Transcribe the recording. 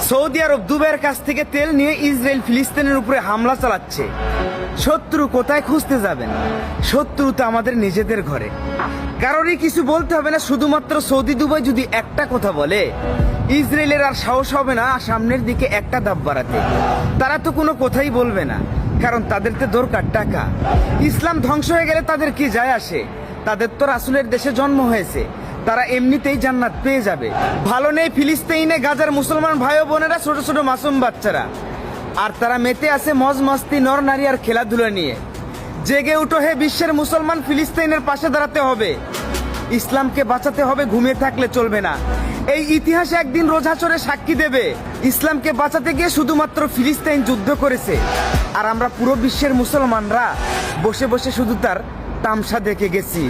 Saudi আরব দুবাইয়ের কাছ থেকে তেল নিয়ে ইসরায়েল ফিলিস্তিনের উপরে হামলা চালাচ্ছে। শত্রু কোথায় খুঁজতে যাবেন? শত্রু তো আমাদের নিজেদের ঘরে। কারোরই কিছু বলতে হবে না, শুধুমাত্র সৌদি দুবাই যদি একটা কথা বলে, ইসরায়েলের আর সাহস হবে না সামনের দিকে একটা ধাপ বাড়াতে। তারা তো কোনো কথাই বলবে না, কারণ তাদের তো দরকার টাকা। ইসলাম ধ্বংস হয়ে গেলে তাদের কি যায় আসে? তাদের তো রাসূলের দেশে জন্ম হয়েছে, তারা এমনিতেই জান্নাত পেয়ে যাবে। ভালো নেই ফিলিস্তিনে গাজার মুসলমান ভাই ও বোনেরা, ছোট ছোট মাসুম বাচ্চারা, আর তারা মেতে আছে মজ মস্তি, নর নারী আর খেলাধুলা নিয়ে। জেগে উঠো হে বিশ্বের মুসলমান, ফিলিস্তিনের পাশে দাঁড়াতে হবে, ইসলামকে বাঁচাতে হবে, ঘুমিয়ে থাকলে চলবে না। এই ইতিহাস একদিন রোজাচরে সাক্ষী দেবে, ইসলামকে বাঁচাতে গিয়ে শুধুমাত্র ফিলিস্তিন যুদ্ধ করেছে, আর আমরা পুরো বিশ্বের মুসলমানরা বসে বসে শুধু তার তামসা দেখে গেছি।